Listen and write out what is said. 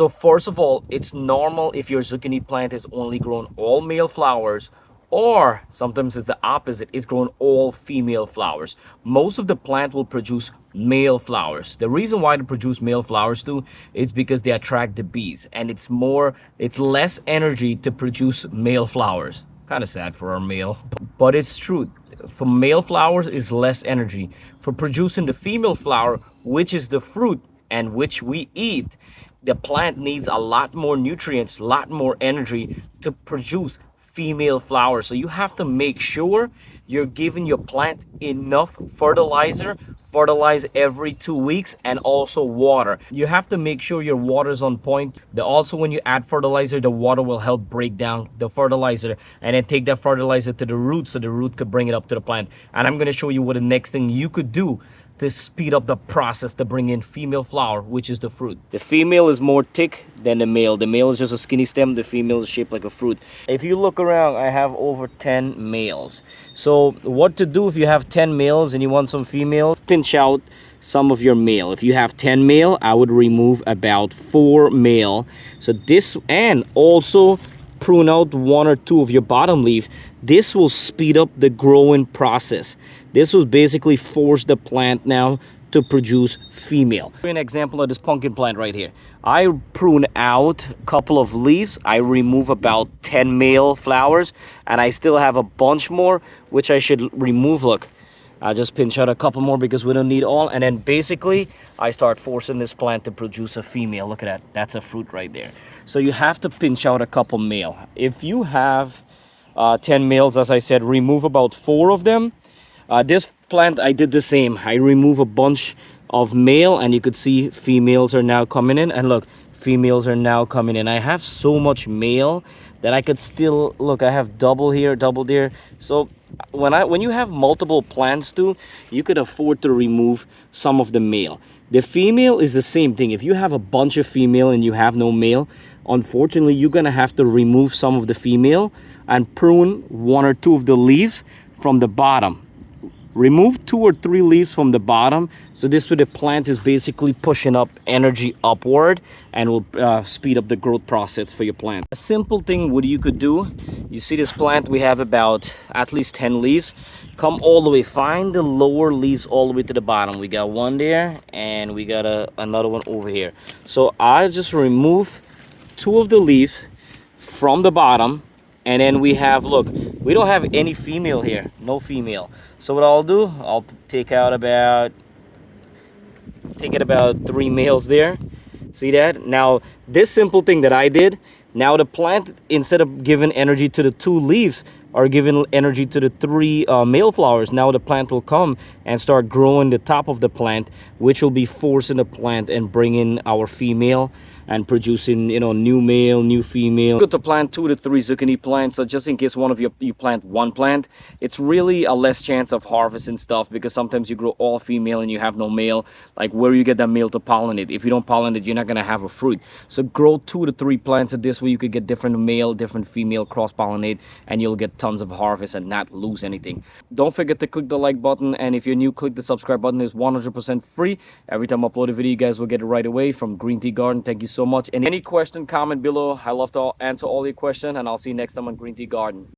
So first of all, it's normal if your zucchini plant is only grown all male flowers, or sometimes it's the opposite, it's grown all female flowers. Most of the plant will produce male flowers. The reason why they produce male flowers too is because they attract the bees, and it's less energy to produce male flowers. Kind of sad for our male, but it's true. For male flowers is less energy. For producing the female flower, which is the fruit and which we eat, the plant needs a lot more nutrients, a lot more energy to produce female flowers. So you have to make sure you're giving your plant enough fertilizer. Fertilize every 2 weeks, and also water. You have to make sure your water is on point. Also, when you add fertilizer, the water will help break down the fertilizer and then take that fertilizer to the root so the root could bring it up to the plant. And I'm going to show you what the next thing you could do to speed up the process to bring in female flower, which is the fruit. The female is more thick than the male. The male is just a skinny stem. The female is shaped like a fruit. If you look around, I have over 10 males. So what to do if you have 10 males and you want some female? Pinch out some of your male. If you have 10 male, I would remove about 4 male. So this, and also prune out 1 or 2 of your bottom leaf. This will speed up the growing process. This will basically force the plant now to produce female. An example of this pumpkin plant right here. I prune out a couple of leaves. I remove about 10 male flowers, and I still have a bunch more which I should remove. Look, I just pinch out a couple more because we don't need all, and then basically I start forcing this plant to produce a female. Look at that. That's a fruit right there. So you have to pinch out a couple male. If you have 10 males, as I said, remove about 4 of them. This plant, I did the same. I remove a bunch of male, and you could see females are now coming in. And look, females are now coming in. I have so much male that I could still, look, I have double here, double there. So when you have multiple plants too, you could afford to remove some of the male. The female is the same thing. If you have a bunch of female and you have no male, unfortunately, you're gonna have to remove some of the female and prune 1 or 2 of the leaves from the bottom. Remove 2 or 3 leaves from the bottom, so this way the plant is basically pushing up energy upward and will speed up the growth process for your plant. A simple thing what you could do, you see this plant, we have about at least 10 leaves. Come all the way, find the lower leaves all the way to the bottom. We got 1 there, and we got another one over here. So I just remove 2 of the leaves from the bottom, and then we have, look, we don't have any female here, no female. So what I'll do, I'll take about 3 males there. See that? Now this simple thing that I did, now the plant, instead of giving energy to the 2 leaves, are giving energy to the 3 male flowers. Now the plant will come and start growing the top of the plant, which will be forcing the plant and bringing our female and producing, you know, new male, new female. Good to plant 2 to 3 zucchini plants. So just in case one of you plant 1 plant, it's really a less chance of harvesting stuff, because sometimes you grow all female and you have no male. Like, where you get that male to pollinate? If you don't pollinate, you're not gonna have a fruit. So grow 2 to 3 plants, and this way you could get different male, different female, cross pollinate, and you'll get tons of harvest and not lose anything. Don't forget to click the like button, and if you're new, click the subscribe button. It's 100% free. Every time I upload a video, you guys will get it right away from Green Tea Garden. Thank you so much. And any question, comment below. I love to answer all your questions, and I'll see you next time on Green Tea Garden.